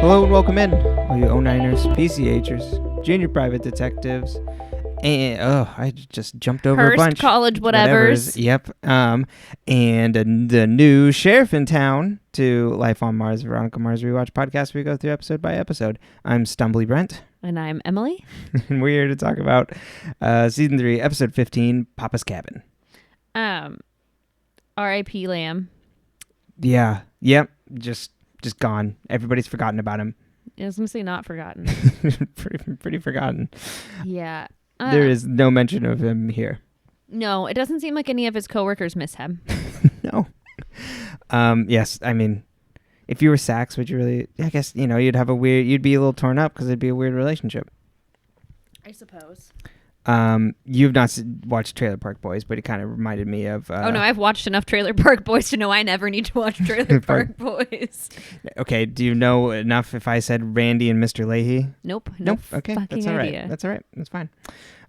Hello and welcome in, all you O9ers, PCHers, junior private detectives, and I just jumped over a Hearst bunch. College whatevers. Yep. And the new sheriff in town to Life on Mars, Veronica Mars rewatch podcast. We go through episode by episode. I'm Stumbly Brent, And I'm Emily. and we're here to talk about season 3, episode 15, Papa's Cabin. R.I.P. Lamb. Yeah. Yep. Just gone. Everybody's forgotten about him. I was gonna say not forgotten. pretty forgotten. Yeah. There is no mention of him here. No, it doesn't seem like any of his coworkers miss him. No. Yes, I mean, if you were Sax, would you really? I guess you'd have you'd be a little torn up because it'd be a weird relationship. I suppose. You've not watched Trailer Park Boys, but it kind of reminded me of. Oh no, I've watched enough Trailer Park Boys to know I never need to watch Trailer Park Boys. Okay, do you know enough if I said Randy and Mr. Leahy? Nope. Okay, that's all right. Idea. That's all right. That's fine.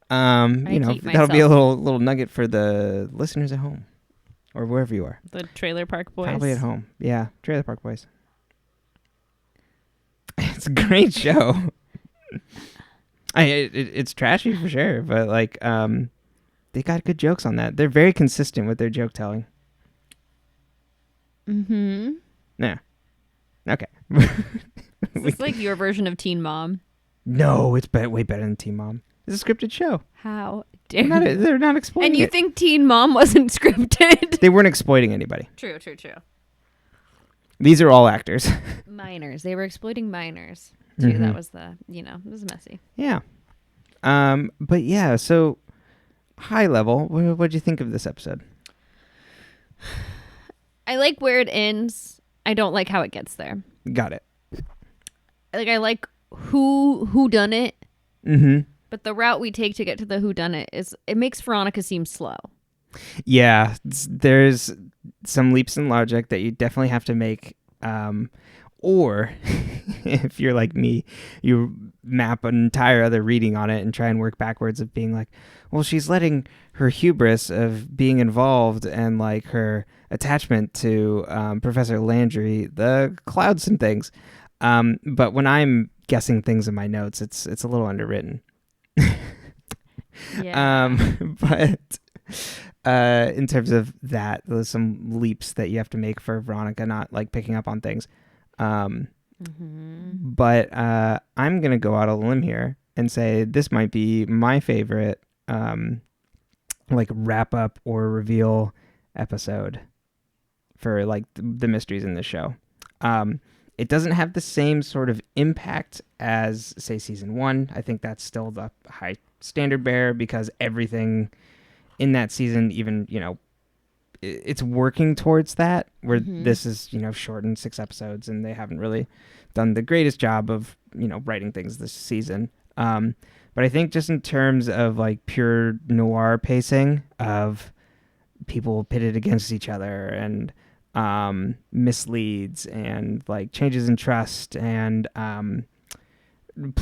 keep That'll be a myself. little nugget for the listeners at home, or wherever you are. The Trailer Park Boys. Probably at home. Yeah, Trailer Park Boys. It's a great show. It's trashy for sure, but they got good jokes on that. They're very consistent with their joke telling. Mm-hmm. Yeah. Okay. Is this like your version of Teen Mom? No, it's way better than Teen Mom. It's a scripted show. How dare you? They're not exploiting And you it. think Teen Mom wasn't scripted? They weren't exploiting anybody. True. These are all actors. Minors. They were exploiting minors. Too. Mhm. That was it was messy. Yeah. But yeah, so high level, what'd you think of this episode? I like where it ends. I don't like how it gets there. Got it. I like who done it, Mm-hmm. but the route we take to get to the who done it makes Veronica seem slow. Yeah, there's some leaps in logic that you definitely have to make. Or if you're like me, you map an entire other reading on it and try and work backwards of being like, well, she's letting her hubris of being involved and like her attachment to Professor Landry, the cloud some things. But when I'm guessing things in my notes, it's a little underwritten. Yeah. But in terms of that, there's some leaps that you have to make for Veronica not like picking up on things. But I'm gonna go out on a limb here and say this might be my favorite wrap up or reveal episode for like the mysteries in this show. It doesn't have the same sort of impact as say season 1. I think that's still the high standard bearer because everything in that season, even it's working towards that, where this is shortened 6 episodes and they haven't really done the greatest job of writing things this season. But I think just in terms of like pure noir pacing of people pitted against each other and misleads and like changes in trust and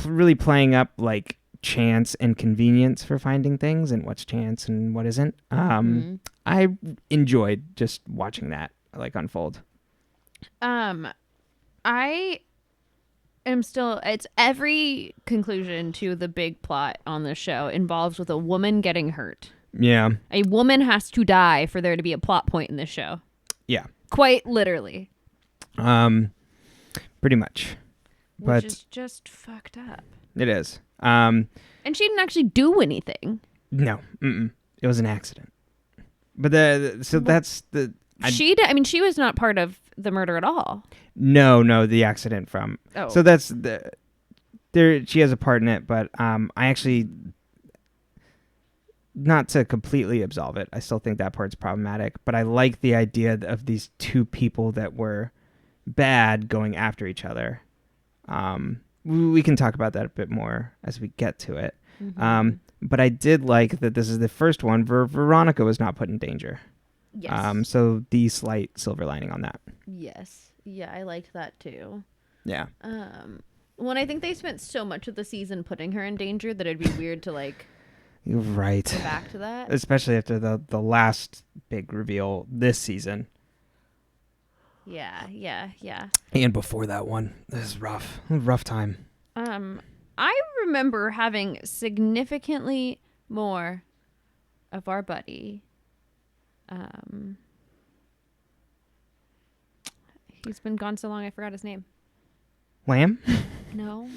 really playing up like chance and convenience for finding things and what's chance and what isn't. I enjoyed just watching that like unfold. I am still. It's every conclusion to the big plot on the show involves with a woman getting hurt. Yeah. A woman has to die for there to be a plot point in this show. Yeah. Quite literally. Pretty much. Which is just fucked up. It is. And she didn't actually do anything. No. It was an accident. But she was not part of the murder at all. No, the accident from. Oh. So that's she has a part in it, but I actually, not to completely absolve it, I still think that part's problematic, but I like the idea of these two people that were bad going after each other. We can talk about that a bit more as we get to it. But I did like that this is the first one where Veronica was not put in danger. Yes. So the slight silver lining on that. Yes. Yeah, I liked that too. Yeah. When I think they spent so much of the season putting her in danger that it'd be weird to like You're right. go back to that. Especially after the last big reveal this season. Yeah. And before that one, this is rough. Rough time. I remember having significantly more of our buddy. He's been gone so long I forgot his name. Lamb? No.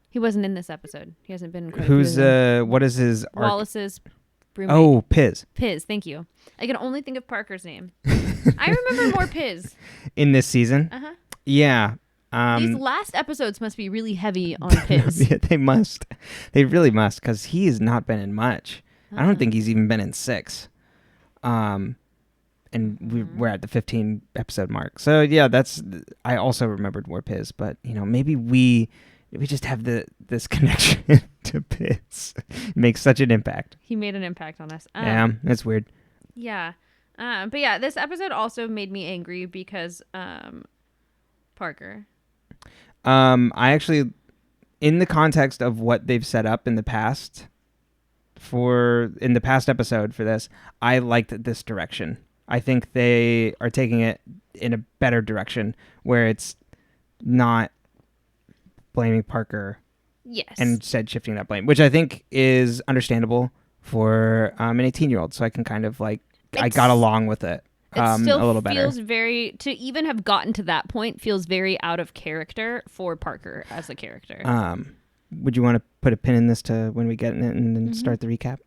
He wasn't in this episode. He hasn't been in quite a Who's few of them. what is his arc? Wallace's roommate. Oh, Piz. Piz, thank you. I can only think of Parker's name. I remember more Piz. In this season? Uh-huh. Yeah. These last episodes must be really heavy on Piz. Yeah, they must. They really must, because he has not been in much. I don't think he's even been in 6. And we're at the 15 episode mark. So yeah, I also remembered more Piz, but maybe we just have this connection to Piz. It makes such an impact. He made an impact on us. Yeah, that's weird. Yeah. But yeah, this episode also made me angry because Parker. I actually, in the context of what they've set up in the past episode for this, I liked this direction. I think they are taking it in a better direction where it's not blaming Parker. Yes. And instead shifting that blame, which I think is understandable for an 18-year-old. So I can kind of I got along with it it still a little better. Feels very, to even have gotten to that point, feels very out of character for Parker as a character. Would you want to put a pin in this to when we get in it and then start the recap?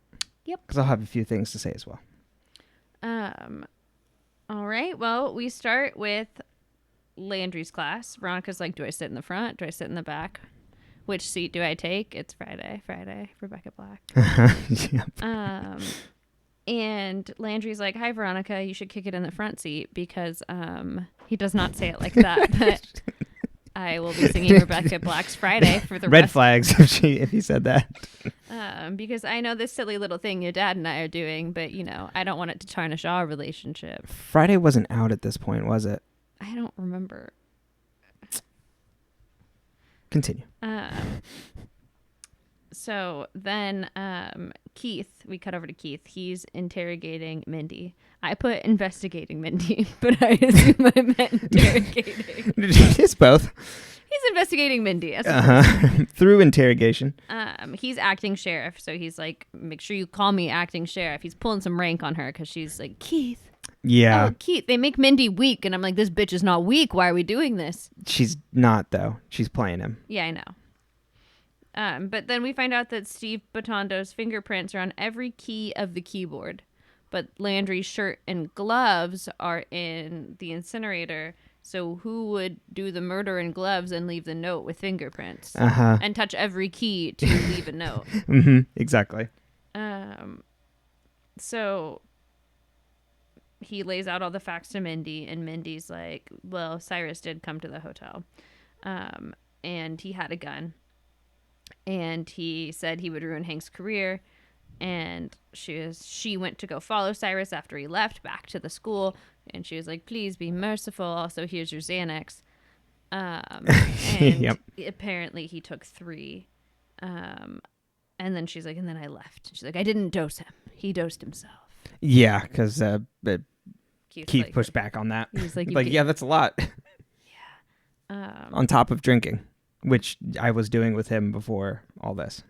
Yep. Because I'll have a few things to say as well. All right. Well, we start with Landry's class. Veronica's like, do I sit in the front? Do I sit in the back? Which seat do I take? It's Friday, Rebecca Black. Yep. And Landry's like, hi, Veronica, you should kick it in the front seat because he does not say it like that, but I will be singing Rebecca Black's Friday for the Red flags if he said that. Because I know this silly little thing your dad and I are doing, but, I don't want it to tarnish our relationship. Friday wasn't out at this point, was it? I don't remember. Continue. So then Keith, we cut over to Keith. He's interrogating Mindy. I put investigating Mindy, but I assume I meant interrogating. It's both. He's investigating Mindy. Through interrogation. He's acting sheriff, so he's like, make sure you call me acting sheriff. He's pulling some rank on her because she's like, Keith. Yeah. Oh, Keith, they make Mindy weak. And I'm like, this bitch is not weak. Why are we doing this? She's not, though. She's playing him. Yeah, I know. But then we find out that Steve Botondo's fingerprints are on every key of the keyboard. But Landry's shirt and gloves are in the incinerator. So who would do the murder in gloves and leave the note with fingerprints? And touch every key to leave a note? Exactly. So he lays out all the facts to Mindy, and Mindy's like, well, Cyrus did come to the hotel. And he had a gun. And he said he would ruin Hank's career. And she went to go follow Cyrus after he left back to the school. And she was like, please be merciful. Also, here's your Xanax. And yep. Apparently he took 3. And then she's like, and then I left. She's like, I didn't dose him. He dosed himself. Yeah, because Keith like, pushed back on that. He was like, yeah, that's a lot. Yeah. On top of drinking, which I was doing with him before all this.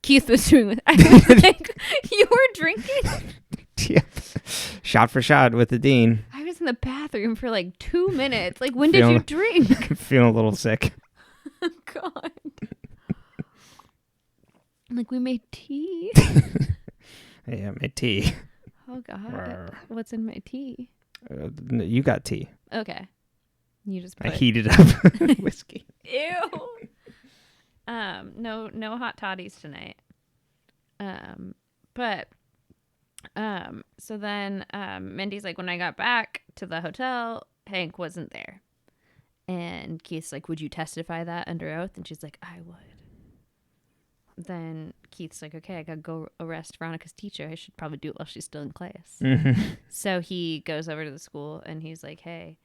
Keith was doing with. I was like, you were drinking? Yeah. Shot for shot with the dean. I was in the bathroom for like 2 minutes. Like, when did you drink? Feeling a little sick. Oh, God. Like, we made tea. Yeah, I made tea. Oh, God. What's in my tea? You got tea. Okay. You just I heated up whiskey. Ew. No hot toddies tonight. So then Mindy's like, when I got back to the hotel, Hank wasn't there. And Keith's like, would you testify that under oath? And she's like, I would. Then Keith's like, okay, I gotta go arrest Veronica's teacher. I should probably do it while she's still in class. So he goes over to the school and he's like, hey,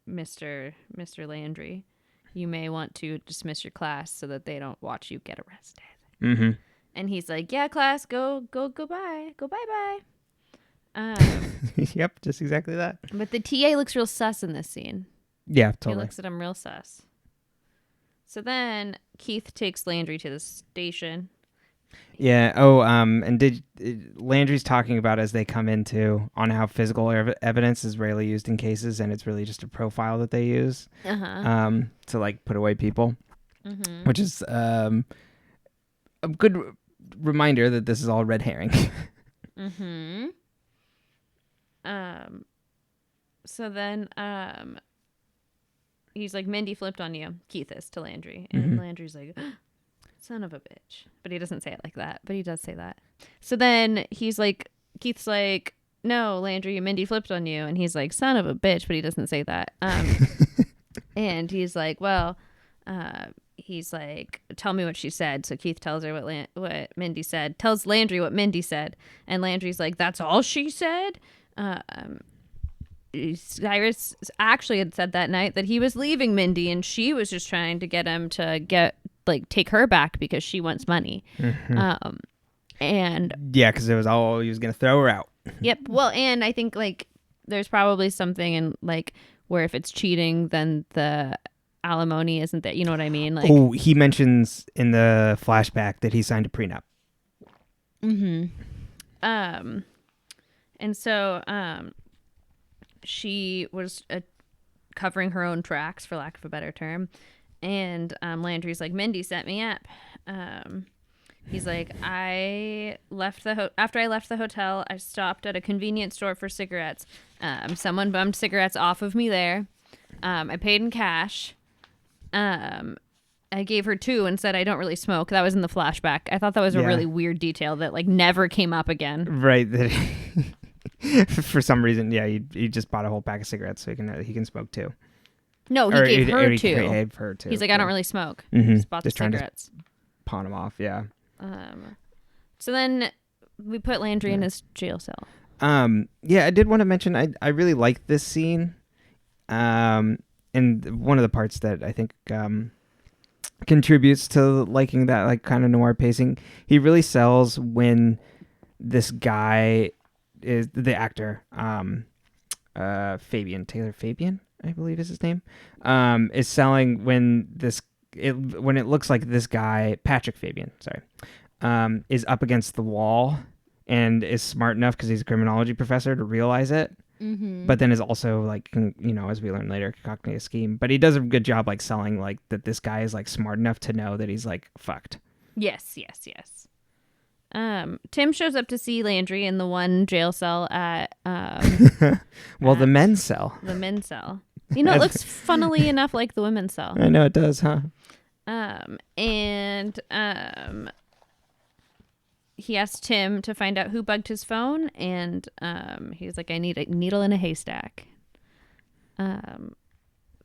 Mr. Landry, you may want to dismiss your class so that they don't watch you get arrested. And he's like, yeah, class, go bye. Go bye. Yep, just exactly that. But the TA looks real sus in this scene. Yeah, He totally. looks at him real sus. So then Keith takes Landry to the station. Yeah. Oh, and Landry's talking about as they come into on how physical evidence is rarely used in cases, and it's really just a profile that they use to like put away people, which is a good reminder that this is all red herring. So then he's like, Mindy flipped on you, Keith is, to Landry, and Landry's like, son of a bitch. But he doesn't say it like that, but he does say that. So then he's like, Keith's like, no, Landry, Mindy flipped on you. And he's like, son of a bitch, but he doesn't say that. And he's like, well, he's like, tell me what she said. So Keith tells her what Mindy said, tells Landry what Mindy said. And Landry's like, that's all she said? Cyrus actually had said that night that he was leaving Mindy and she was just trying to get him to take her back because she wants money. And yeah, because it was all he was gonna throw her out. Yep. Well, and I think like there's probably something in like where if it's cheating, then the alimony isn't that, you know what I mean? Like, oh, he mentions in the flashback that he signed a prenup. And so she was covering her own tracks, for lack of a better term. And Landry's like, Mindy set me up. He's like, after I left the hotel, I stopped at a convenience store for cigarettes. Someone bummed cigarettes off of me there. I paid in cash. I gave her 2 and said I don't really smoke. That was in the flashback. I thought that was a really weird detail that like never came up again. Right. For some reason, yeah, he just bought a whole pack of cigarettes so he can smoke too. No, he gave her 2. He gave her 2. He's like, I don't really smoke. Just bought the cigarettes. Pawn him off, yeah. So then we put Landry in his jail cell. Yeah, I did want to mention I really like this scene. And one of the parts that I think contributes to liking that like kind of noir pacing, he really sells when this guy is the actor, Taylor Fabian, I believe is his name, is selling when it looks like this guy, Patrick Fabian, is up against the wall and is smart enough because he's a criminology professor to realize it, but then is also like, as we learn later, concocting a scheme. But he does a good job like selling like that this guy is like smart enough to know that he's like fucked. Yes. Tim shows up to see Landry in the one jail cell at the men's cell. The men's cell. It looks funnily enough like the women's cell. I know it does, huh? He asked Tim to find out who bugged his phone, and he's like, I need a needle in a haystack.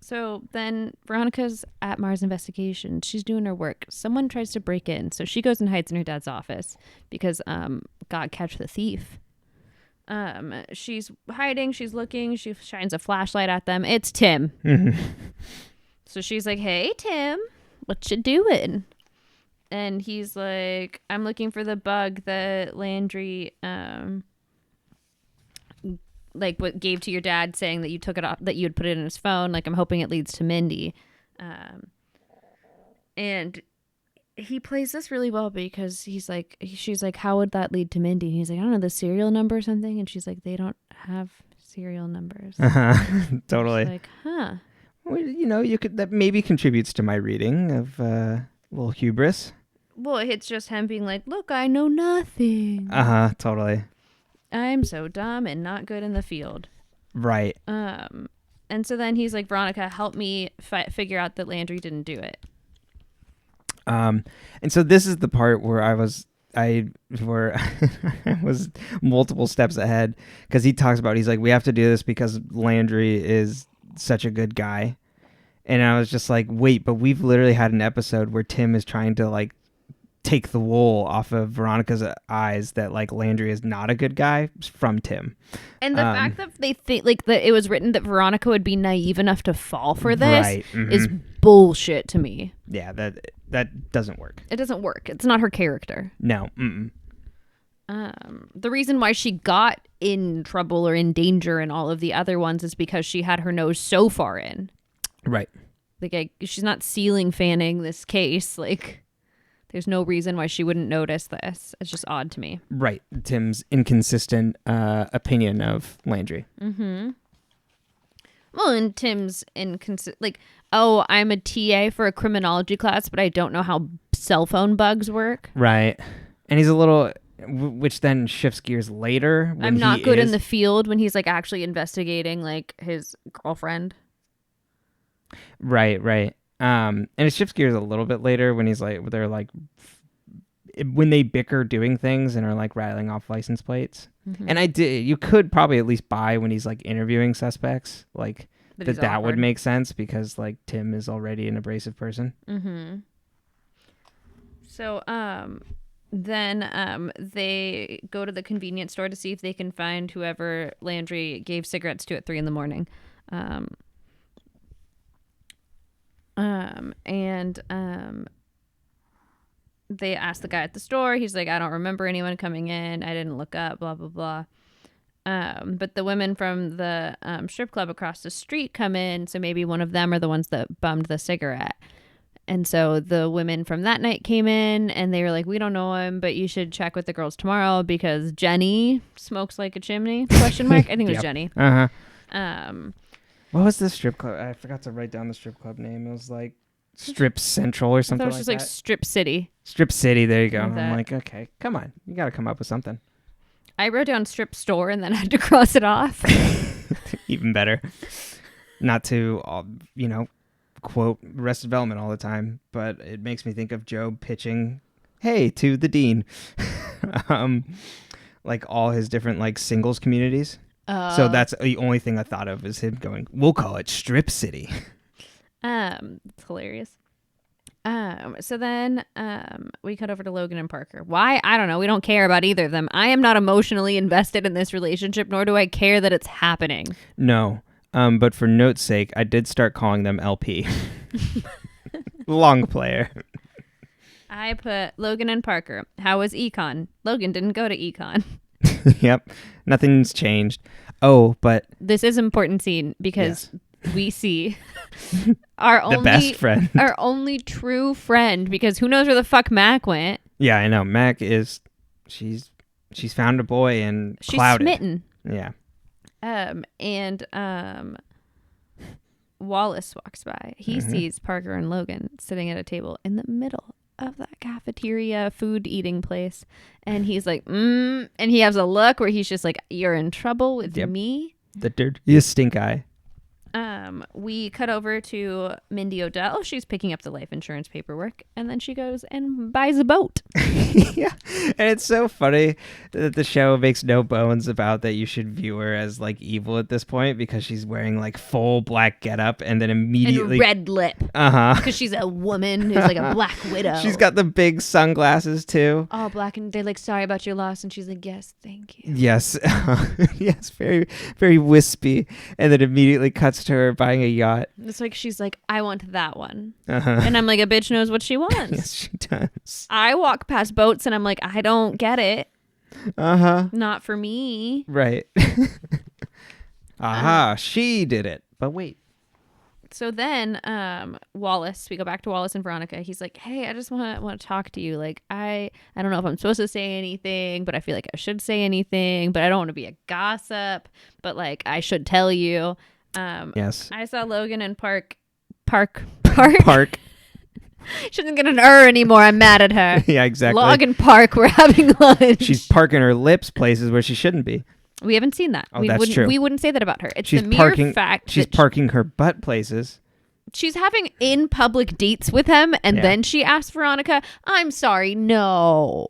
So then Veronica's at Mars Investigation. She's doing her work. Someone tries to break in, so she goes and hides in her dad's office because God catch the thief. She's hiding, she's looking, she shines a flashlight at them. It's Tim. So she's like, hey Tim, what you doing? And he's like, I'm looking for the bug that Landry what gave to your dad, saying that you took it off, that you had put it in his phone. Like, I'm hoping it leads to Mindy. And he plays this really well because she's like, how would that lead to Mindy? And he's like, I don't know, the serial number or something. And she's like, they don't have serial numbers. Totally. Like, huh. Well, that maybe contributes to my reading of a little hubris. Well, it's just him being like, look, I know nothing. Totally. I'm so dumb and not good in the field. Right. And so then he's like, Veronica, help me figure out that Landry didn't do it. And so this is the part where I was multiple steps ahead, because he talks about, he's like, we have to do this because Landry is such a good guy. And I was just like, wait, but we've literally had an episode where Tim is trying to like take the wool off of Veronica's eyes that like Landry is not a good guy from Tim. And the fact that they think like that it was written that Veronica would be naive enough to fall for this is bullshit to me. Yeah, that That doesn't work. It doesn't work. It's not her character. No. Mm-mm. The reason why she got in trouble or in danger in all of the other ones is because she had her nose so far in. Right. Like, she's not ceiling fanning this case. Like, there's no reason why she wouldn't notice this. It's just odd to me. Right. Tim's inconsistent opinion of Landry. Mm-hmm. Well, and Tim's like, oh, I'm a TA for a criminology class, but I don't know how cell phone bugs work. Right. And he's a little, which then shifts gears later. When I'm not good in the field when he's like actually investigating like his girlfriend. Right. And it shifts gears a little bit later when he's like, they're like, when they bicker doing things and are like rattling off license plates. Mm-hmm. And you could probably at least buy when he's like interviewing suspects, like that would make sense because like Tim is already an abrasive person. Mm-hmm. So, then they go to the convenience store to see if they can find whoever Landry gave cigarettes to at 3 a.m. They ask the guy at the store. He's like, I don't remember anyone coming in. I didn't look up, blah, blah, blah. But the women from the strip club across the street come in, so maybe one of them are the ones that bummed the cigarette. And so the women from that night came in, and they were like, we don't know him, but you should check with the girls tomorrow because Jenny smokes like a chimney, question mark. I think it was Jenny. Uh-huh. What was the strip club? I forgot to write down the strip club name. It was like Strip Central or something like that. It was just like Strip City. Strip City, there you go. I'm like, okay, come on. You got to come up with something. I wrote down Strip Store and then I had to cross it off. Even better. Not to, quote Arrested Development all the time, but it makes me think of Job pitching, hey, to the dean. Like all his different like singles communities. So that's the only thing I thought of is him going, we'll call it Strip City. It's hilarious. So then we cut over to Logan and Parker. Why? I don't know. We don't care about either of them. I am not emotionally invested in this relationship, nor do I care that it's happening. No. But for note's sake, I did start calling them LP. Long player. I put Logan and Parker. How was econ? Logan didn't go to econ. Yep. Nothing's changed. Oh, but this is an important scene because we see our best friend. Our only true friend, because who knows where the fuck Mac went. Yeah, I know. Mac is she's found a boy and she's clouded. Smitten. Yeah. Wallace walks by. He sees Parker and Logan sitting at a table in the middle of that cafeteria food eating place, and he's like, and he has a look where he's just like, you're in trouble with me. The dirty stink eye. We cut over to Mindy Odell. She's picking up the life insurance paperwork, and then she goes and buys a boat. Yeah, and it's so funny that the show makes no bones about that you should view her as like evil at this point because she's wearing like full black getup and then immediately and red lip. Because she's a woman who's like a black widow. She's got the big sunglasses too. All black, and they're like, sorry about your loss, and she's like, yes, thank you. Yes, yes, very, very wispy, and then immediately cuts to her buying a yacht. It's like she's like, I want that one, and I'm like, a bitch knows what she wants. Yes, she does. I walk past boats and I'm like, I don't get it. Not for me. Right. She did it. But wait. So then Wallace, we go back to Wallace and Veronica. He's like, hey, I just want to talk to you. Like, I don't know if I'm supposed to say anything, but I feel like I should say anything, but I don't want to be a gossip, but like I should tell you. Yes. I saw Logan and Park. She doesn't get an anymore. I'm mad at her. Yeah, exactly. Logan-Park, we're having lunch. She's parking her lips places where she shouldn't be. We haven't seen that. Oh, that's true. We wouldn't say that about her. It's she's the mere fact she's parking her butt places. She's having in public dates with him, and then she asks Veronica, I'm sorry, no.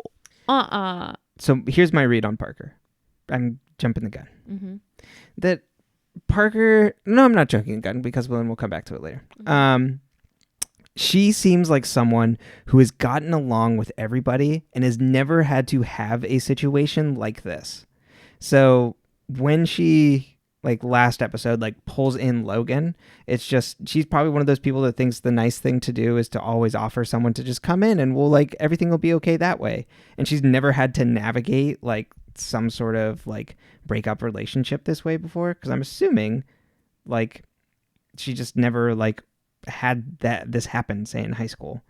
So here's my read on Parker. I'm jumping the gun. That Parker... No, I'm not jumping the gun because we'll come back to it later. She seems like someone who has gotten along with everybody and has never had to have a situation like this. So when she like last episode, like pulls in Logan. It's just, she's probably one of those people that thinks the nice thing to do is to always offer someone to just come in and we'll like, everything will be okay that way. And she's never had to navigate like some sort of like breakup relationship this way before. Cause I'm assuming like she just never like had this happen, say in high school.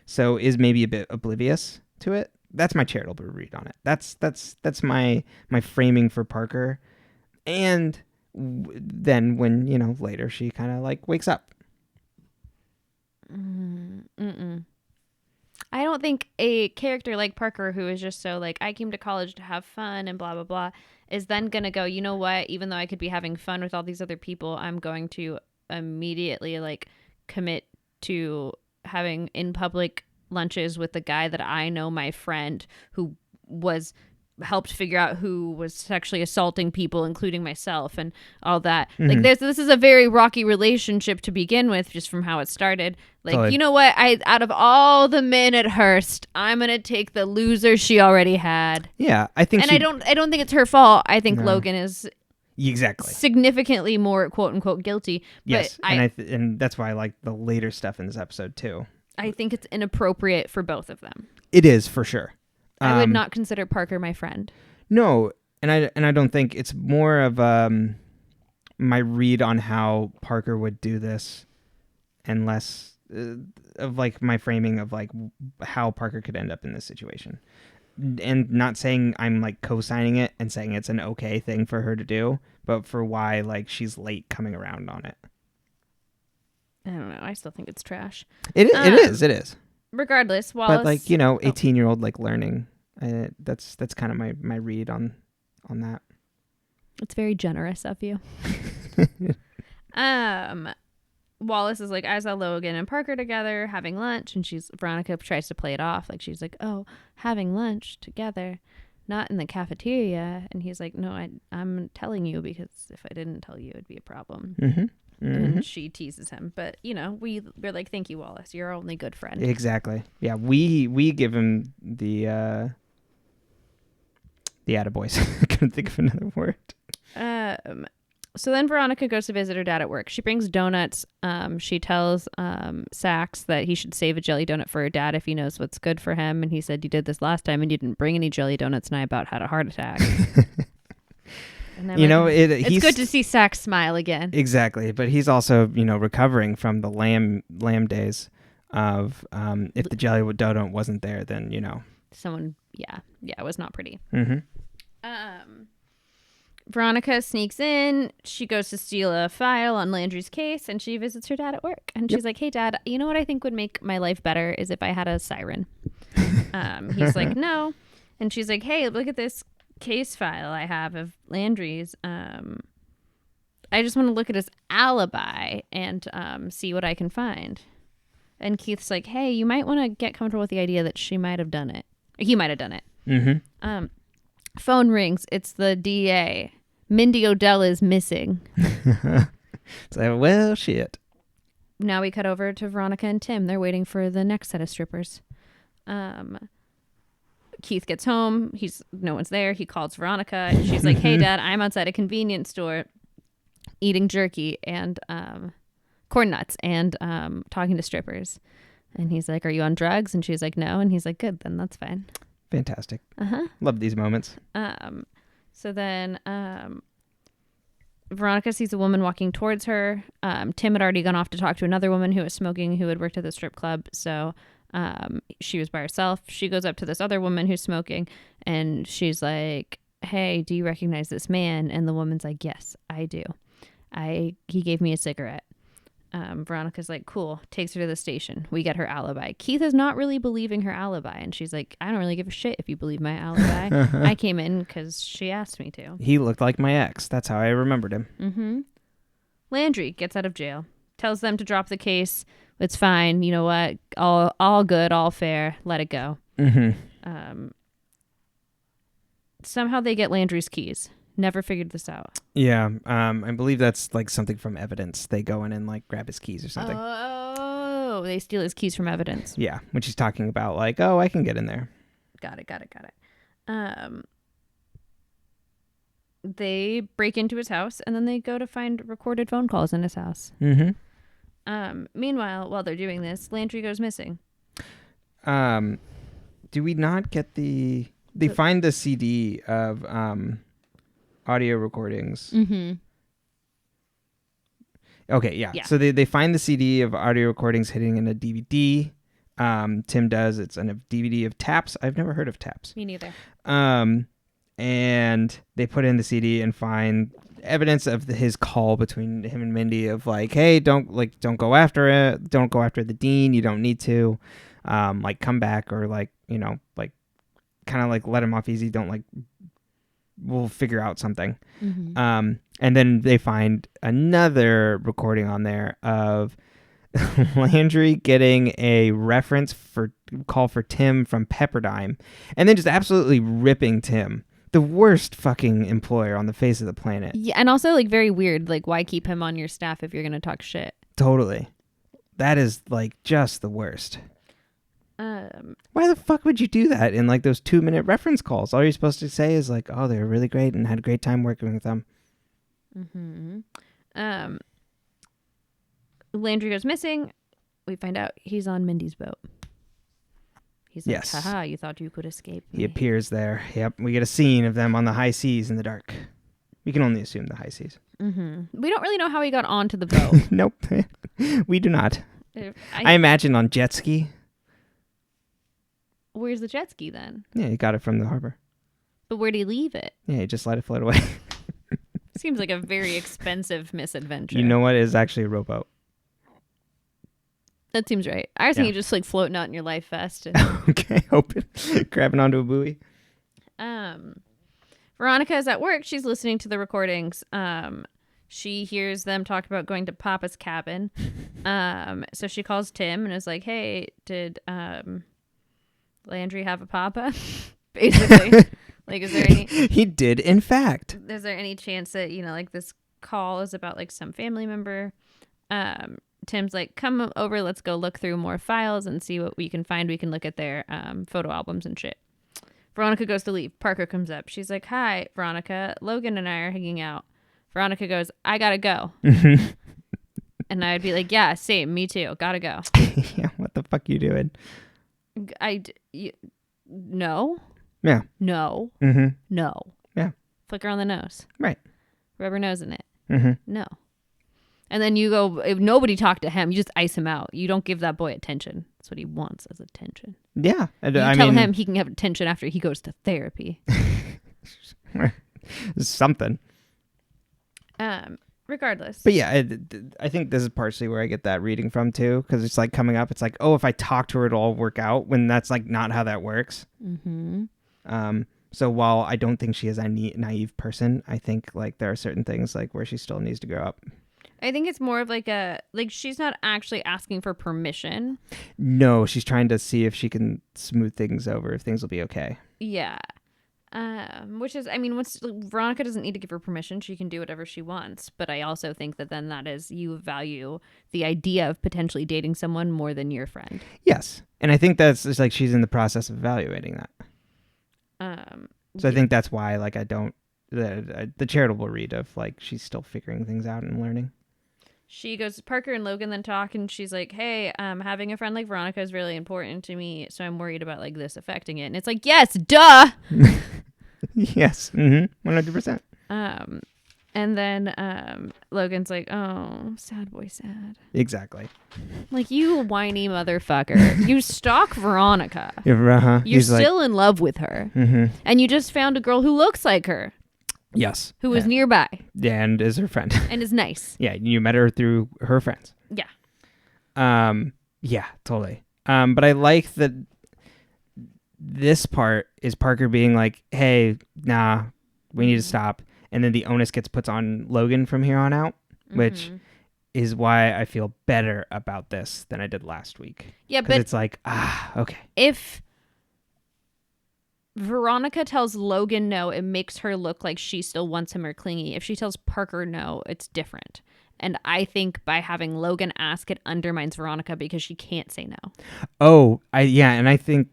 So is maybe a bit oblivious to it. That's my charitable read on it. That's my framing for Parker. And then when, you know, later she kind of like wakes up. I don't think a character like Parker, who is just so like, I came to college to have fun and blah, blah, blah, is then going to go, you know what, even though I could be having fun with all these other people, I'm going to immediately like commit to having in public lunches with the guy that I know, my friend, who was helped figure out who was sexually assaulting people, including myself and all that. Like this is a very rocky relationship to begin with, just from how it started. Like, totally. You know what? Out of all the men at Hearst, I'm going to take the loser she already had. Yeah, I think I don't think it's her fault. I think No. Logan is exactly significantly more quote unquote guilty. Yes, but and that's why I like the later stuff in this episode too. I think it's inappropriate for both of them. It is, for sure. I would not consider Parker my friend. No, and I don't think it's more of my read on how Parker would do this, and less of like my framing of like how Parker could end up in this situation. And not saying I'm like co-signing it and saying it's an okay thing for her to do, but for why like she's late coming around on it. I don't know. I still think it's trash. It is. Regardless, Wallace. But like, you know, 18-year-old like learning. That's kind of my read on that. It's very generous of you. Wallace is like, I saw Logan and Parker together having lunch, and Veronica tries to play it off like she's like, oh, having lunch together, not in the cafeteria. And he's like, no, I'm telling you because if I didn't tell you, it'd be a problem. And she teases him, but you know, we're like, thank you, Wallace, you're our only good friend. Exactly. Yeah, we give him the attaboys. I couldn't think of another word. So then Veronica goes to visit her dad at work. She brings donuts. She tells Sax that he should save a jelly donut for her dad if he knows what's good for him, and he said, you did this last time and you didn't bring any jelly donuts, and I about had a heart attack. You know, it's good to see Sax smile again. Exactly, but he's also, you know, recovering from the lamb days of if the jelly donut wasn't there, then, you know. Someone, it was not pretty. Mm-hmm. Veronica sneaks in. She goes to steal a file on Landry's case, and she visits her dad at work. And she's like, hey, Dad, you know what I think would make my life better is if I had a siren. He's like, no. And she's like, hey, look at this case file I have of Landry's. I just want to look at his alibi and see what I can find. And Keith's like, hey, you might want to get comfortable with the idea that she might have done it. He might have done it. Mm-hmm. Phone rings. It's the DA. Mindy O'Dell is missing. So, well, shit. Now we cut over to Veronica and Tim. They're waiting for the next set of strippers. Keith gets home. No one's there. He calls Veronica. She's like, hey, Dad, I'm outside a convenience store eating jerky and corn nuts and talking to strippers. And he's like, are you on drugs? And she's like, no. And he's like, good, then that's fine. Fantastic. Love these moments. So then Veronica sees a woman walking towards her. Tim had already gone off to talk to another woman who was smoking, who had worked at the strip club. So she was by herself. She goes up to this other woman who's smoking, and she's like, hey, do you recognize this man? And the woman's like, yes, I do. He gave me a cigarette. Veronica's like, cool, takes her to the station. We get her alibi. Keith is not really believing her alibi, and she's like, I don't really give a shit if you believe my alibi. I came in because she asked me to. He looked like my ex. That's how I remembered him. Landry gets out of jail, tells them to drop the case. It's fine. You know what? All good, all fair. Let it go. Somehow they get Landry's keys. Never figured this out. Yeah, I believe that's like something from evidence. They go in and like grab his keys or something. Oh, they steal his keys from evidence. Yeah, when she's talking about like, oh, I can get in there. Got it. they break into his house, and then they go to find recorded phone calls in his house. Meanwhile, while they're doing this, Landry goes missing. Do we not get They find the CD of audio recordings. Okay, yeah. So they find the CD of audio recordings hitting in a DVD. Tim does. It's a DVD of taps. I've never heard of taps. Me neither. And they put in the CD and find evidence of his call between him and Mindy of like, hey, don't go after it. Don't go after the dean. You don't need to. Like come back, or like, you know, like kind of like let him off easy. Don't like, we'll figure out something. And then they find another recording on there of Landry getting a reference for call for Tim from Pepperdine, and then just absolutely ripping Tim. The worst fucking employer on the face of the planet. Yeah, and also like very weird. Like, why keep him on your staff if you're gonna talk shit? Totally. That is like just the worst. Why the fuck would you do that in like those 2-minute reference calls? All you're supposed to say is like, oh, they were really great and had a great time working with them. Landry goes missing. We find out he's on Mindy's boat. He's like, yes. Haha, you thought you could escape me. He appears there. Yep. We get a scene of them on the high seas in the dark. We can only assume the high seas. We don't really know how he got onto the boat. Nope. We do not. I imagine on jet ski. Where's the jet ski then? Yeah, he got it from the harbor. But where'd he leave it? Yeah, he just let it float away. Seems like a very expensive misadventure. You know what? It's actually a rowboat. That seems right. I was thinking just like floating out in your life vest. And okay, open. Grabbing onto a buoy. Veronica is at work. She's listening to the recordings. She hears them talk about going to Papa's cabin. So she calls Tim and is like, hey, did Landry have a papa? Basically. Like, is there any... He did, in fact. Is there any chance that, you know, like this call is about like some family member? Tim's like, come over, let's go look through more files and see what we can find. We can look at their photo albums and shit. Veronica goes to leave. Parker comes up. She's like, hi, Veronica. Logan and I are hanging out. Veronica goes, I gotta go. And I'd be like, yeah, same, me too. Gotta go. Yeah, what the fuck you doing? No. Yeah. No. No. Yeah. Flick her on the nose. Right. Rub her nose in it. No. And then you go, if nobody talked to him, you just ice him out. You don't give that boy attention. That's what he wants, is attention. Yeah. You tell him he can have attention after he goes to therapy. Something. Regardless. But yeah, I think this is partially where I get that reading from too, because it's like coming up, it's like, oh, if I talk to her, it'll all work out, when that's like not how that works. So while I don't think she is a naive person, I think like there are certain things like where she still needs to grow up. I think it's more of like she's not actually asking for permission. No, she's trying to see if she can smooth things over, if things will be okay. Yeah. Which is, I mean, once Veronica doesn't need to give her permission, she can do whatever she wants. But I also think that then that is, you value the idea of potentially dating someone more than your friend. Yes. And I think that's just like she's in the process of evaluating that. So I think that's why like I don't, the charitable read of like she's still figuring things out and learning. She goes, Parker and Logan then talk, and she's like, hey, having a friend like Veronica is really important to me, so I'm worried about like this affecting it. And it's like, yes, duh. Yes. 100%. And then Logan's like, oh, sad boy, sad. Exactly. Like, you whiny motherfucker. You stalk Veronica. You're still in love with her. And you just found a girl who looks like her. Yes. Who is nearby. Yeah, and is her friend. And is nice. Yeah, you met her through her friends. Yeah. Yeah, totally. But I like that this part is Parker being like, hey, nah, we need to stop. And then the onus gets put on Logan from here on out, which is why I feel better about this than I did last week. Yeah, but it's like, okay. If Veronica tells Logan no, it makes her look like she still wants him or clingy. If she tells Parker no, it's different. And I think by having Logan ask, it undermines Veronica because she can't say no. Oh, and I think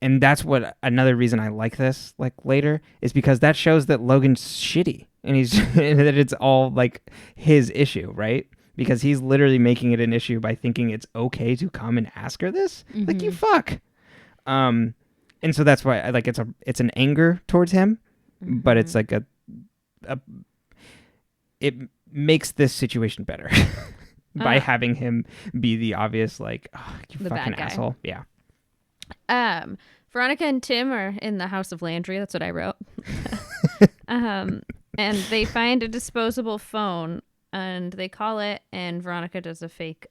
and that's what another reason I like this like later is because that shows that Logan's shitty and he's and that it's all like his issue, right? Because he's literally making it an issue by thinking it's okay to come and ask her this. Like, you fuck. And so that's why I like it's an anger towards him, but it's like it makes this situation better by having him be the obvious like, oh, you The fucking bad guy. asshole. Yeah. Veronica and Tim are in the House of Landry. That's what I wrote. And they find a disposable phone and they call it, and Veronica does a fake,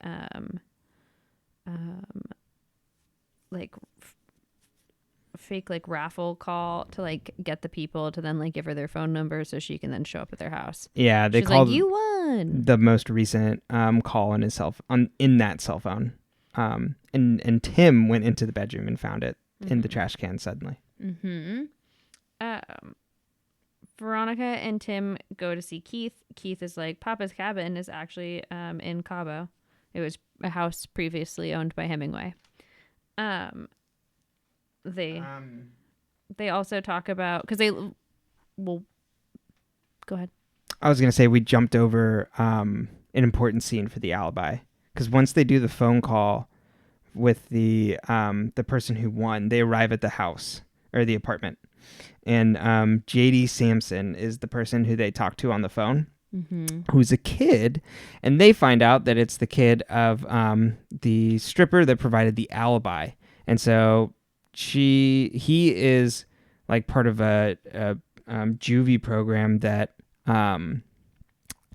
like raffle call to like get the people to then like give her their phone number so she can then show up at their house. Yeah, they She's called like, "You won." the most recent call on his in that cell phone. And Tim went into the bedroom and found it in the trash can suddenly. Veronica and Tim go to see Keith. Keith is like, Papa's cabin is actually in Cabo. It was a house previously owned by Hemingway. They also talk about, because go ahead. I was gonna say we jumped over an important scene for the alibi, because once they do the phone call with the person who won, they arrive at the house or the apartment, and JD Sampson is the person who they talk to on the phone, who's a kid, and they find out that it's the kid of the stripper that provided the alibi, and so he is like part of a juvie program that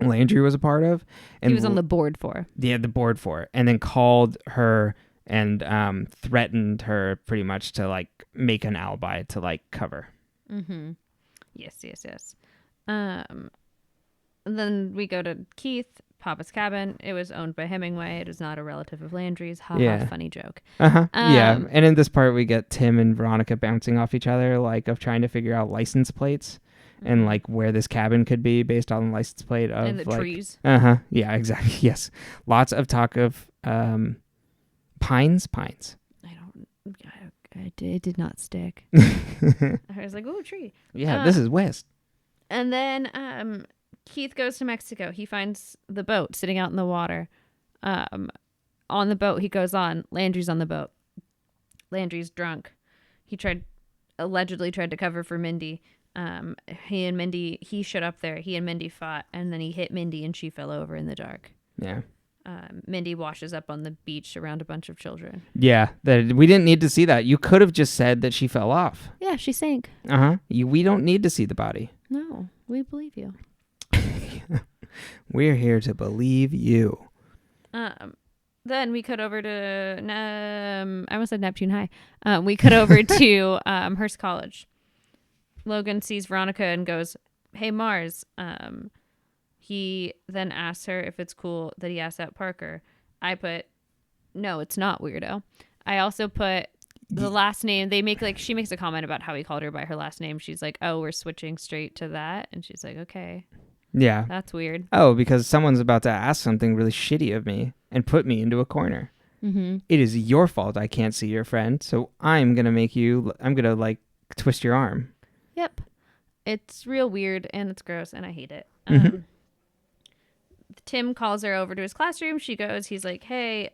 Landry was a part of, and He was on the board for. Yeah, the board for it, and then called her and threatened her pretty much to like make an alibi to like cover. Yes. And then we go to Keith, Papa's cabin. It was owned by Hemingway. It is not a relative of Landry's. Ha, funny joke. Yeah, and in this part we get Tim and Veronica bouncing off each other, like of trying to figure out license plates and like where this cabin could be based on the license plate of and the like, trees. Yeah, exactly. Yes, lots of talk of pines. It did not stick. I was like, oh, tree. Yeah, this is west. And then Keith goes to Mexico. He finds the boat sitting out in the water. On the boat he goes on. Landry's on the boat. Landry's drunk. He allegedly tried to cover for Mindy. He showed up there. He and Mindy fought, and then he hit Mindy and she fell over in the dark. Yeah. Mindy washes up on the beach around a bunch of children. Yeah, we didn't need to see that. You could have just said that she fell off. Yeah, she sank. We don't need to see the body. No, we believe you. We're here to believe you. Then we cut over to I almost said Neptune High. We cut over to Hearst College. Logan sees Veronica and goes, "Hey, Mars." He then asks her if it's cool that he asked out Parker. I put, "No, it's not, weirdo." I also put the last name. She makes a comment about how he called her by her last name. She's like, "Oh, we're switching straight to that." And she's like, "Okay." Yeah. That's weird. Oh, because someone's about to ask something really shitty of me and put me into a corner. It is your fault I can't see your friend, so I'm going to like twist your arm. Yep. It's real weird and it's gross and I hate it. Tim calls her over to his classroom. She goes, he's like, "Hey,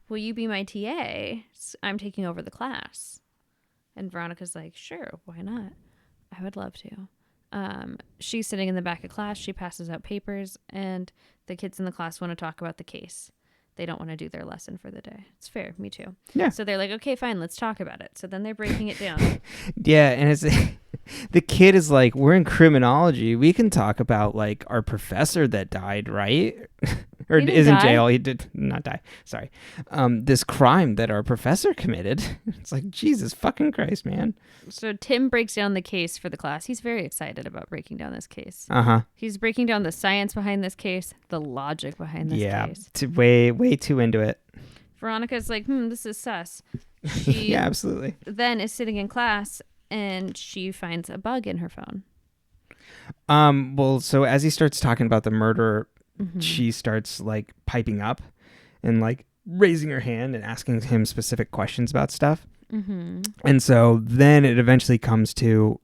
will you be my TA? I'm taking over the class." And Veronica's like, "Sure, why not? I would love to." She's sitting in the back of class. She passes out papers and the kids in the class want to talk about the case. They don't want to do their lesson for the day. It's fair. Me too. Yeah. So they're like, "Okay, fine. Let's talk about it." So then they're breaking it down. Yeah. And it's the kid is like, "We're in criminology. We can talk about like our professor that died, right?" Or is in jail. He did not die. Sorry. This crime that our professor committed. It's like, Jesus fucking Christ, man. So Tim breaks down the case for the class. He's very excited about breaking down this case. He's breaking down the science behind this case, the logic behind this case. Way too into it. Veronica's like, this is sus. She yeah, absolutely. Then is sitting in class and she finds a bug in her phone. Well, so as he starts talking about the murder, she starts like piping up and like raising her hand and asking him specific questions about stuff. Mm-hmm. And so then it eventually comes to,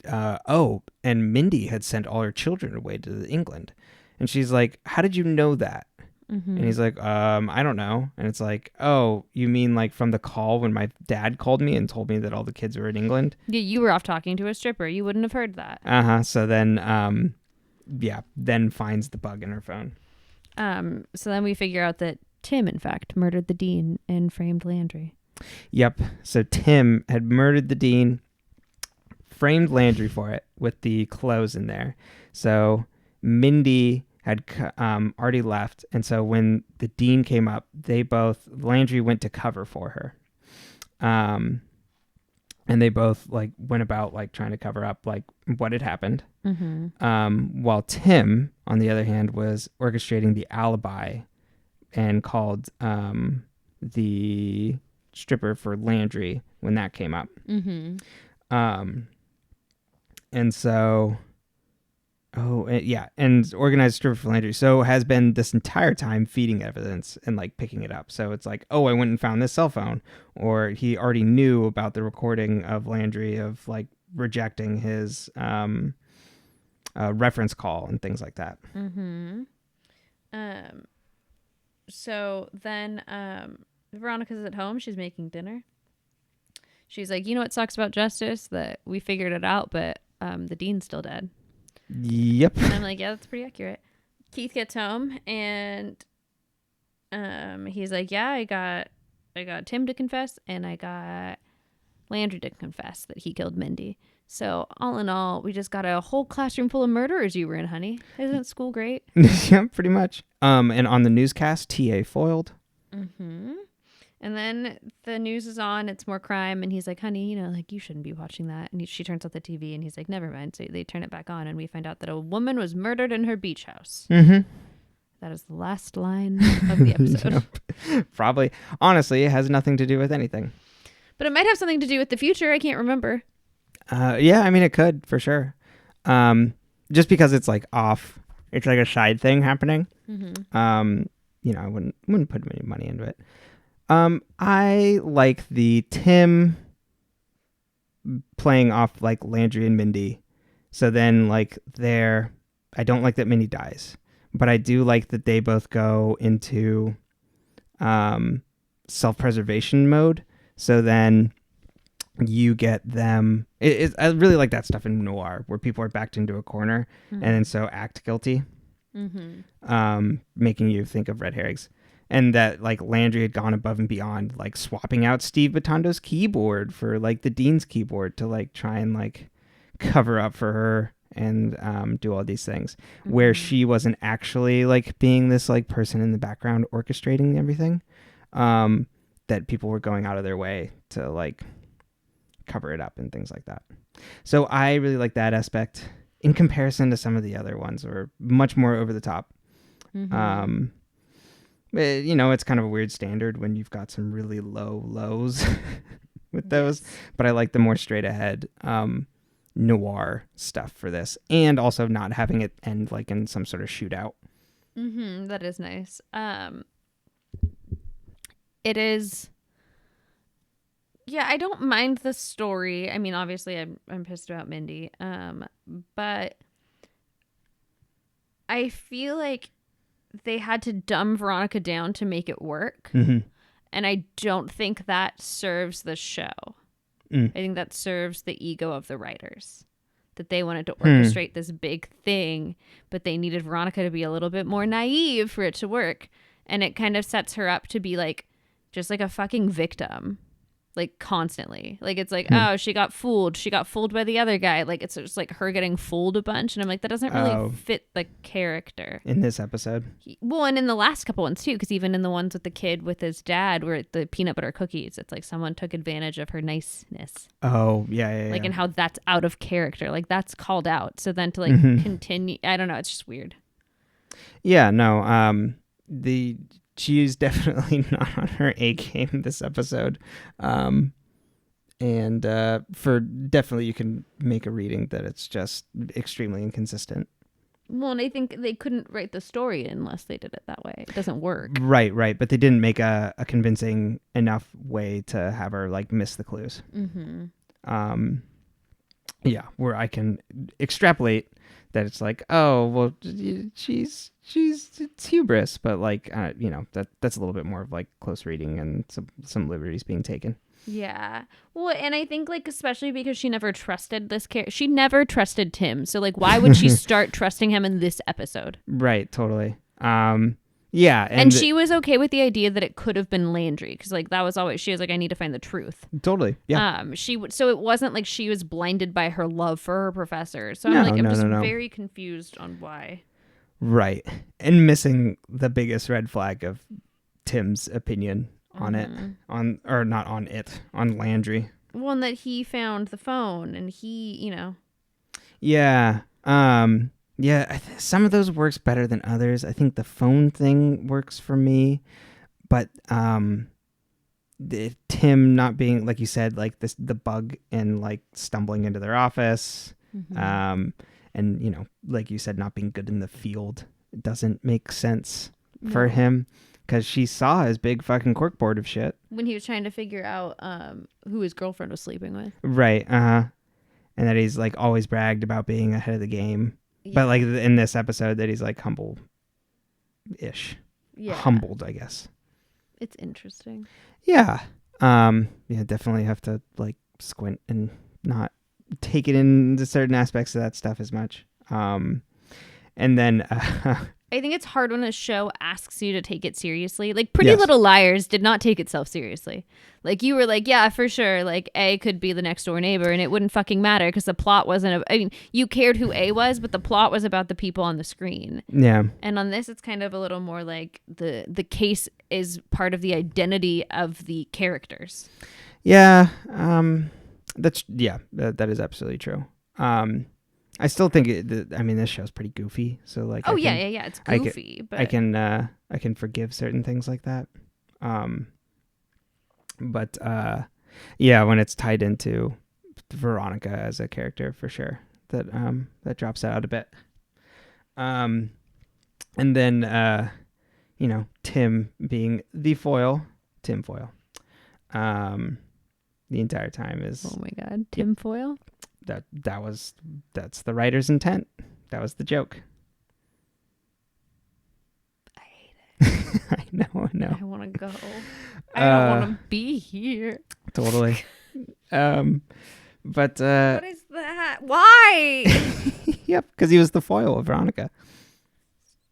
and Mindy had sent all her children away to England. And she's like, how did you know that? Mm-hmm. And he's like, I don't know. And it's like, oh, you mean like from the call when my dad called me and told me that all the kids were in England? Yeah, you were off talking to a stripper. You wouldn't have heard that. So then, then finds the bug in her phone. So then we figure out that Tim, in fact, murdered the dean and framed Landry. Yep. So Tim had murdered the dean, framed Landry for it with the clothes in there. So Mindy had already left, and so when the dean came up, Landry went to cover for her, and they both like went about like trying to cover up like what had happened. Mm-hmm. While Tim, on the other hand, was orchestrating the alibi and called the stripper for Landry when that came up. Mm-hmm. And so. And organized stripper for Landry. So has been this entire time feeding evidence and like picking it up. So it's like, oh, I went and found this cell phone, or he already knew about the recording of Landry of like rejecting his reference call and things like that. Mm-hmm. So then Veronica's at home. She's making dinner. She's like, you know what sucks about justice? That we figured it out, but the dean's still dead. Yep. And I'm like, yeah, that's pretty accurate. Keith gets home and he's like, yeah, I got Tim to confess and I got Landry to confess that he killed Mindy. So all in all, we just got a whole classroom full of murderers you were in, honey. Isn't school great? Yeah, pretty much. And on the newscast, TA foiled. Mm-hmm. And then the news is on. It's more crime. And he's like, honey, you shouldn't be watching that. And she turns off the TV and he's like, never mind. So they turn it back on. And we find out that a woman was murdered in her beach house. Mm-hmm. That is the last line of the episode. Yep. Probably. Honestly, it has nothing to do with anything. But it might have something to do with the future. I can't remember. Yeah, I mean, it could for sure. Just because it's like off. It's like a side thing happening. Mm-hmm. I wouldn't put any money into it. I like the Tim playing off like Landry and Mindy. So then like I don't like that Mindy dies, but I do like that they both go into self-preservation mode. So then you get them. I really like that stuff in noir where people are backed into a corner and then so act guilty, making you think of red herrings. And that like Landry had gone above and beyond, like swapping out Steve Batondo's keyboard for like the dean's keyboard to like try and like cover up for her and do all these things, where she wasn't actually like being this like person in the background orchestrating everything, that people were going out of their way to like cover it up and things like that. So I really like that aspect in comparison to some of the other ones, or much more over the top. It's kind of a weird standard when you've got some really low lows with those, but I like the more straight ahead noir stuff for this, and also not having it end like in some sort of shootout. That is nice. It is. Yeah, I don't mind the story. I mean, obviously, I'm pissed about Mindy, but I feel like they had to dumb Veronica down to make it work. And I don't think that serves the show. I think that serves the ego of the writers, that they wanted to orchestrate this big thing, but they needed Veronica to be a little bit more naive for it to work. And it kind of sets her up to be like, just like a fucking victim. Like constantly, like it's like, oh, she got fooled by the other guy. Like it's just like her getting fooled a bunch, and I'm like, that doesn't really fit the character in this episode. And in the last couple ones too, because even in the ones with the kid with his dad, where the peanut butter cookies, it's like someone took advantage of her niceness. Oh yeah. Like, and how that's out of character, like that's called out. So then to like continue, I don't know, it's just weird. Yeah, no. She is definitely not on her A game this episode. And for definitely you can make a reading that it's just extremely inconsistent. Well, and I think they couldn't write the story unless they did it that way. It doesn't work. Right. But they didn't make a convincing enough way to have her like miss the clues. Mm-hmm. Yeah, where I can extrapolate that it's like, oh, well, she's it's hubris, but like, that's a little bit more of like close reading and some liberties being taken. Yeah. Well, and I think like especially because she never trusted this character. She never trusted Tim. So like why would she start trusting him in this episode? Right, totally. Yeah, and she was okay with the idea that it could have been Landry because like that was always she was like I need to find the truth. Totally. Yeah. So it wasn't like she was blinded by her love for her professor. So I'm just very confused on why. Right. And missing the biggest red flag of Tim's opinion on it, on Landry. Well, and that he found the phone and he, Yeah. Yeah, some of those works better than others. I think the phone thing works for me, but Tim not being, like you said, like the bug and like stumbling into their office, and like you said, not being good in the field, it doesn't make sense for him. Because she saw his big fucking corkboard of shit. When he was trying to figure out who his girlfriend was sleeping with. Right, and that he's like always bragged about being ahead of the game. Yeah. But like in this episode that he's like humble-ish. Yeah. Humbled, I guess. It's interesting. Yeah. Definitely have to like squint and not take it into certain aspects of that stuff as much. And then... I think it's hard when a show asks you to take it seriously. Like Pretty Little Liars did not take itself seriously. Like you were like, yeah, for sure. Like A could be the next door neighbor and it wouldn't fucking matter because the plot wasn't. You cared who A was, but the plot was about the people on the screen. Yeah. And on this, it's kind of a little more like the case is part of the identity of the characters. Yeah. That is absolutely true. I still think this show's pretty goofy. So like, it's goofy. I can forgive certain things like that. But when it's tied into Veronica as a character, for sure, that drops out a bit. And then Tim being the foil, Tim Foil. The entire time is. Oh my God, Tim Foil. That's the writer's intent. That was the joke. I hate it. I know. I want to go. I don't want to be here. Totally. But what is that? Why? Yep, because he was the foil of Veronica.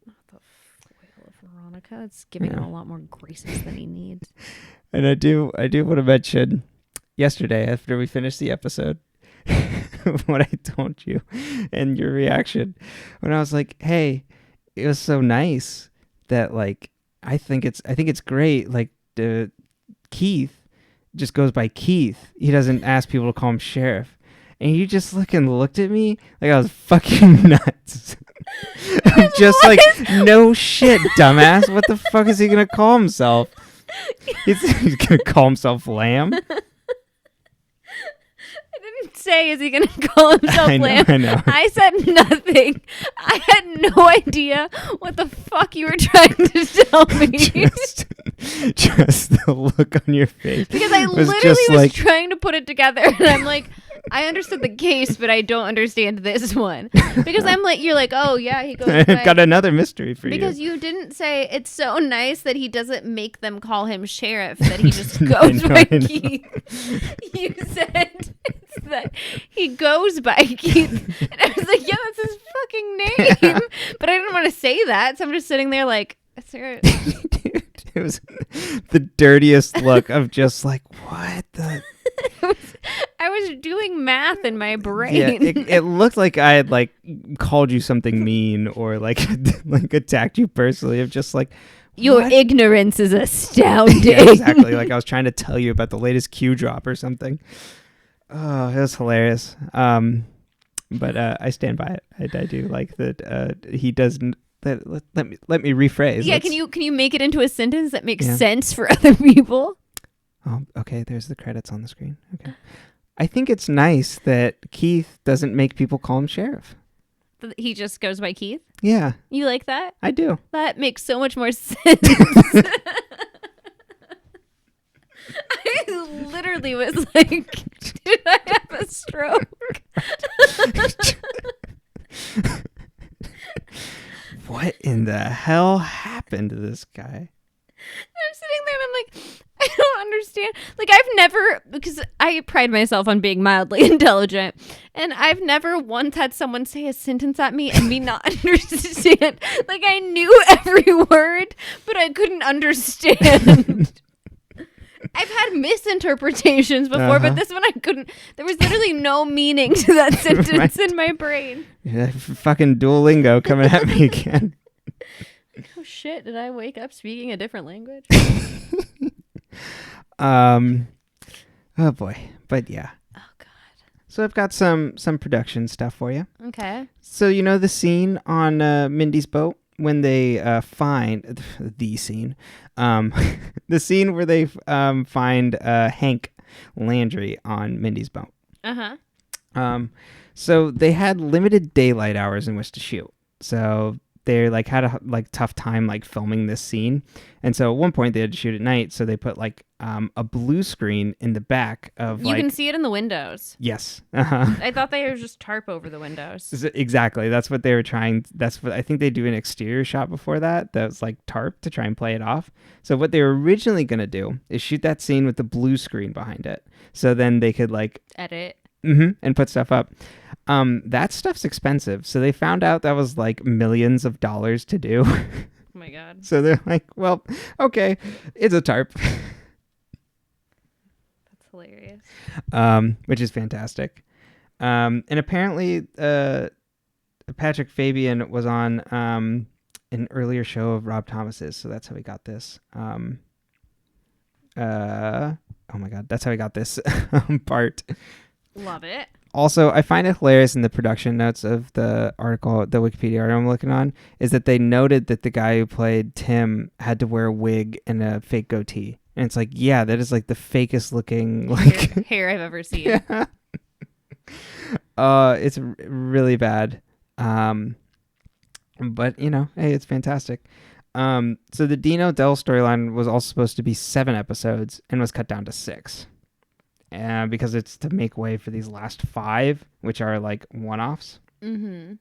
Not the foil of Veronica. It's giving him a lot more graces than he needs. And I do want to mention yesterday after we finished the episode. What I told you and your reaction when I was like, hey, it was so nice that like I think it's great like Keith just goes by Keith. He doesn't ask people to call him Sheriff. And you just looked at me like I was fucking nuts. Just like, no shit, dumbass. What the fuck is he gonna call himself? He's gonna call himself Lamb. Say, is he going to call himself Lamb? I know. I said nothing. I had no idea what the fuck you were trying to tell me. Just the look on your face. Because I literally was trying to put it together, and I'm like, I understood the case, but I don't understand this one. Because I'm like, you're like, oh yeah, he goes. I've got another mystery for you. Because you didn't say it's so nice that he doesn't make them call him Sheriff, that he just goes by Keith. You said it's that he goes by Keith, and I was like, yeah, that's his fucking name. But I didn't want to say that, so I'm just sitting there like, Dude, it was the dirtiest look of just like, what the. I was doing math in my brain. Yeah, it looked like I had like called you something mean or like attacked you personally. Of just like your ignorance is astounding. Yeah, exactly. Like I was trying to tell you about the latest Q drop or something. Oh, it was hilarious. But I stand by it. I do like that. He doesn't. Let me rephrase. Yeah, can you make it into a sentence that makes sense for other people? Oh, okay. There's the credits on the screen. Okay. I think it's nice that Keith doesn't make people call him Sheriff. He just goes by Keith. Yeah, You like that? I do. That makes so much more sense. I literally was like, did I have a stroke? What in the hell happened to this guy? I'm sitting there and I'm like, I don't understand. Like, I've never, because I pride myself on being mildly intelligent, and I've never once had someone say a sentence at me and me not understand. Like, I knew every word, but I couldn't understand. I've had misinterpretations before, but this one I couldn't. There was literally no meaning to that sentence in my brain. Yeah, fucking Duolingo coming at me again. Oh shit, did I wake up speaking a different language? Oh boy. But yeah. Oh god. So I've got some production stuff for you. Okay. So you know the scene on Mindy's boat when they find the scene, the scene where they find Hank Landry on Mindy's boat. So they had limited daylight hours in which to shoot. So they like had a tough time like filming this scene, and so at one point they had to shoot at night. So they put like a blue screen in the back of. You can see it in the windows. Yes. I thought they were just tarp over the windows. Exactly. That's what they were trying. That's what I think they do an exterior shot before that. That was like tarp to try and play it off. So what they were originally gonna do is shoot that scene with the blue screen behind it. So then they could like edit. And put stuff up. That stuff's expensive. So they found out that was like millions of dollars to do. Oh my god. So they're like, well, okay, it's a tarp. That's hilarious. Which is fantastic. And apparently Patrick Fabian was on an earlier show of Rob Thomas's, so that's how he got this. Oh my god, that's how he got this part. Love it. Also, I find it hilarious in the production notes of the article, the Wikipedia article I'm looking on, is that they noted that the guy who played Tim had to wear a wig and a fake goatee. And it's like, yeah, that is like the fakest looking like hair I've ever seen. Yeah. It's really bad. But you know, hey, it's fantastic. So the Dino Dell storyline was also supposed to be 7 episodes and was cut down to 6. Because it's to make way for these last 5, which are like one-offs. And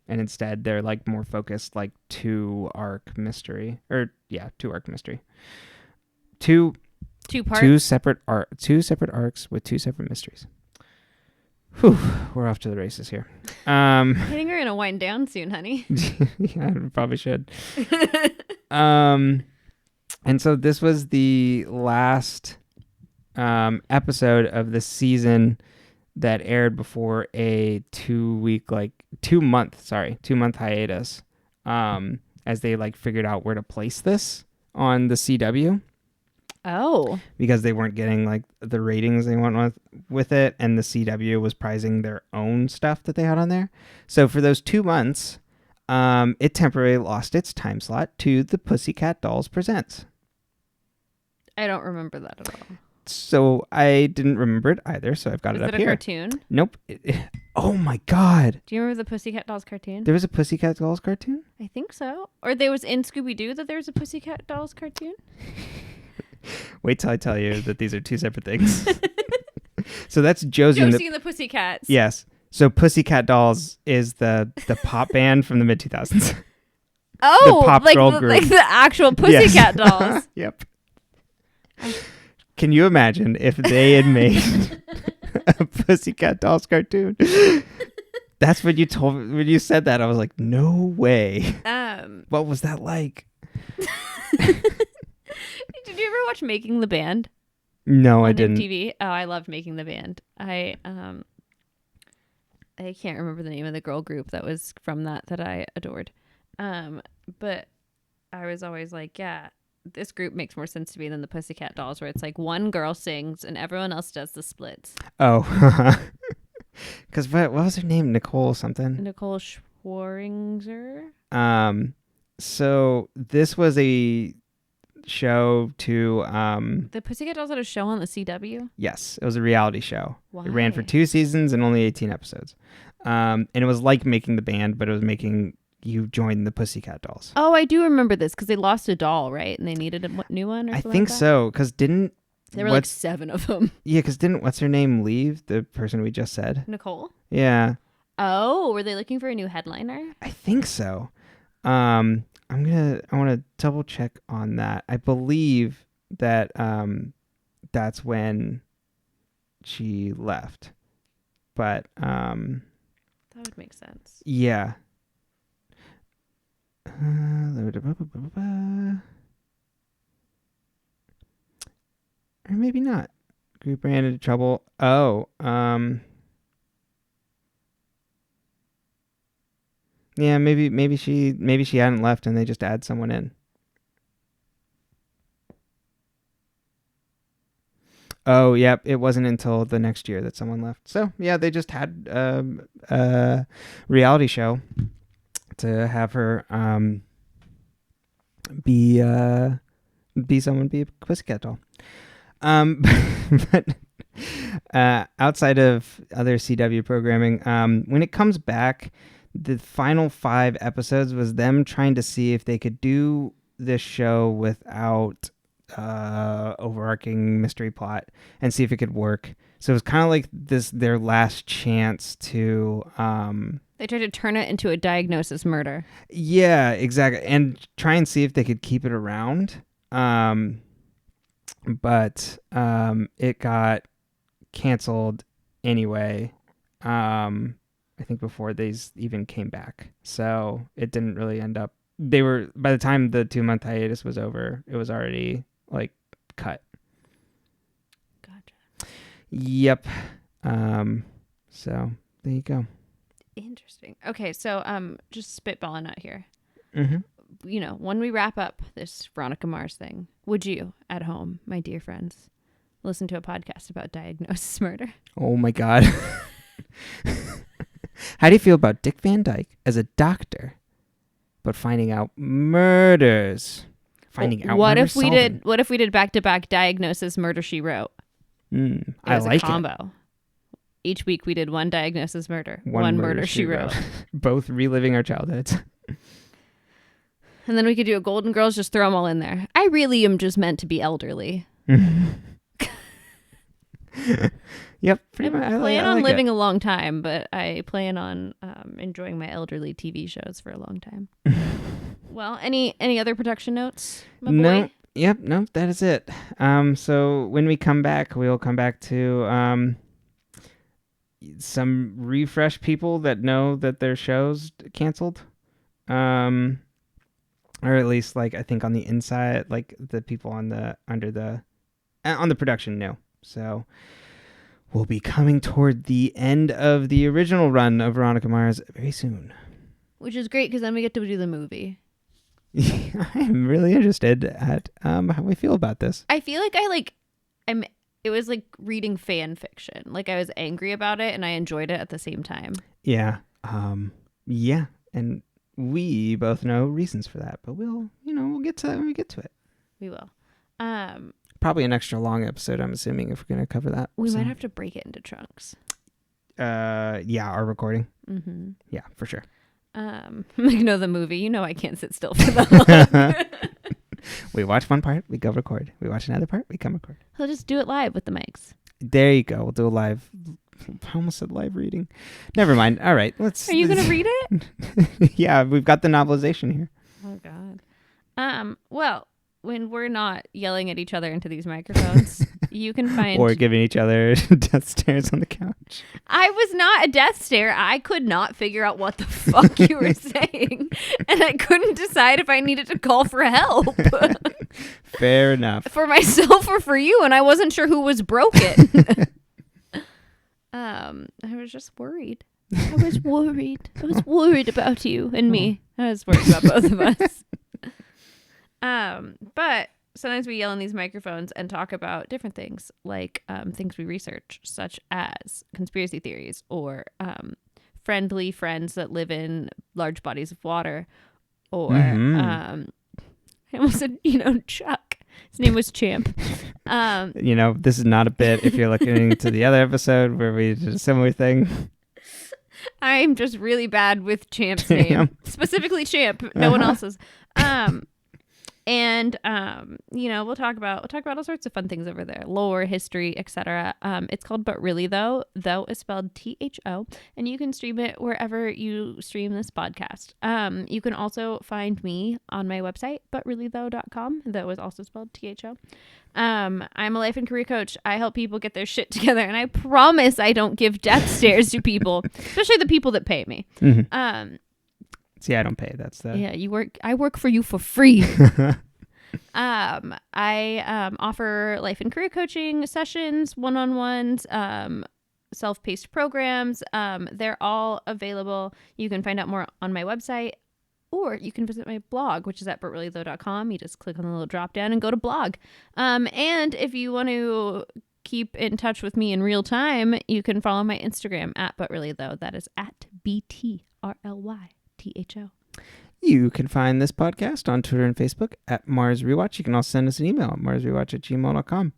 instead they're like more focused, like 2-arc mystery, or 2-arc mystery. Two parts. Two separate arcs with 2 separate mysteries. Whew, we're off to the races here. I think we're gonna wind down soon, honey. Yeah, I probably should. And so this was the last episode of the season that aired before a 2-month hiatus, as they like figured out where to place this on the CW. Oh, because they weren't getting like the ratings they want with it, and the CW was prizing their own stuff that they had on there. So for those 2 months, it temporarily lost its time slot to the Pussycat Dolls Presents. I don't remember that at all. So I didn't remember it either, so I've got it up here. Is it a cartoon? Nope. Oh my god. Do you remember the Pussycat Dolls cartoon? There was a Pussycat Dolls cartoon? I think so. Or there was in Scooby-Doo that there was a Pussycat Dolls cartoon? Wait till I tell you that these are 2 separate things. So that's Josie and the Pussycats. Yes. So Pussycat Dolls is the pop band from the mid-2000s. Oh, the pop girl group. Like the actual Pussycat Dolls. Yep. Can you imagine if they had made a Pussycat Dolls cartoon? That's what you told me when you said that. I was like, no way. What was that like? Did you ever watch Making the Band? No, I didn't. MTV? Oh, I loved Making the Band. I can't remember the name of the girl group that was from that I adored. But I was always like, yeah, this group makes more sense to me than the Pussycat Dolls, where it's like one girl sings and everyone else does the splits. Oh, because what was her name? Nicole something. Nicole Schwaringer. So this was a show to the Pussycat Dolls had a show on the CW. Yes, it was a reality show. Why? It ran for 2 seasons and only 18 episodes. and it was like making the band, but it was making you join the Pussycat Dolls. Oh, I do remember this because they lost a doll, right? And they needed a new one or I something think like that? so, because didn't... There were like 7 of them. Yeah, because didn't what's her name leave? The person we just said. Nicole? Yeah. Oh, were they looking for a new headliner? I think so. I want to double check on that. I believe that that's when she left. But that would make sense. yeah. Or maybe not. Group ran into trouble. Oh, yeah, maybe she hadn't left and they just add someone in. Oh, yep, it wasn't until the next year that someone left. So yeah, they just had a reality show to have her be someone, be a Pussycat Doll. But outside of other CW programming, when it comes back, the final 5 episodes was them trying to see if they could do this show without overarching mystery plot and see if it could work. So it was kind of like their last chance to They tried to turn it into a diagnosis murder. Yeah, exactly, and try and see if they could keep it around. But it got canceled anyway. I think before they even came back, so it didn't really end up. They were, by the time the 2-month hiatus was over, it was already like cut. Gotcha. Yep. So there you go. Interesting. Okay, so just spitballing out here. Mm-hmm. You know, when we wrap up this Veronica Mars thing, would you, at home, my dear friends, listen to a podcast about diagnosis murder? Oh my God. How do you feel about Dick Van Dyke as a doctor, but finding out murders? What if we did back-to-back diagnosis murder she wrote? I like a combo. Each week we did one diagnosis murder, one murder she wrote. Both reliving our childhoods. And then we could do a Golden Girls, just throw them all in there. I really am just meant to be elderly. Yep, pretty much. I plan on living a long time, but I plan on enjoying my elderly TV shows for a long time. Well, any other production notes, my boy? Yep, no, that is it. So when we come back, we'll come back to some refresh people that know that their show's canceled. Or at least, like, I think on the inside, like the people on the production know. So we'll be coming toward the end of the original run of Veronica Mars very soon. Which is great because then we get to do the movie. I'm really interested at how we feel about this. I feel like it was like reading fan fiction. Like I was angry about it and I enjoyed it at the same time. Yeah. Yeah. And we both know reasons for that, but we'll get to that when we get to it. We will. Probably an extra long episode, I'm assuming, if we're going to cover that. We might have to break it into chunks. Yeah, our recording. Mm-hmm. Yeah, for sure. Like, no, the movie. You know I can't sit still for that long. We watch one part, we go record. We watch another part, we come record. He'll just do it live with the mics. There you go. We'll do a live... I almost said live reading. Never mind. All right. Are you going to read it? Yeah, we've got the novelization here. Oh, God. Well, when we're not yelling at each other into these microphones, you can find... Or giving each other death stares on the couch. I was not a death stare. I could not figure out what the fuck you were saying. And I couldn't decide if I needed to call for help. Fair enough. For myself or for you, and I wasn't sure who was broken. I was just worried. I was worried about you and me. I was worried about both of us. But sometimes we yell in these microphones and talk about different things, like things we research, such as conspiracy theories or friendly friends that live in large bodies of water, or I almost said, Chuck. His name was Champ. This is not a bit if you're looking to the other episode where we did a similar thing. I'm just really bad with Champ's name. Specifically Champ. No one else's. And we'll talk about all sorts of fun things over there, lore, history, etc. It's called But Really Though. Though is spelled THO, and you can stream it wherever you stream this podcast. You can also find me on my website, butreallythough.com. Though is also spelled THO. I'm a life and career coach. I help people get their shit together, and I promise I don't give death stares to people, especially the people that pay me. Mm-hmm. See, I don't pay. That's the I work for you for free. I offer life and career coaching sessions, one-on-ones, self-paced programs. They're all available. You can find out more on my website, or you can visit my blog, which is at butreallythough.com. You just click on the little drop down and go to blog. And if you want to keep in touch with me in real time, you can follow my Instagram at butreallythough. That is at BTRLYTHO. You can find this podcast on Twitter and Facebook at Mars Rewatch. You can also send us an email at marsrewatch@gmail.com.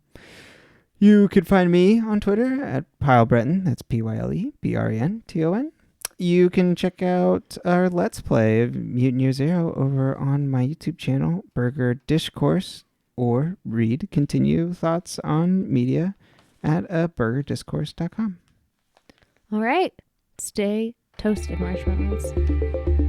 You can find me on Twitter at PyleBreton. That's PyleBrenton. You can check out our Let's Play of Mutant Year Zero over on my YouTube channel, Burger Discourse, or continue thoughts on media at burgerdiscourse.com. All right. Stay toasted, marshmallows.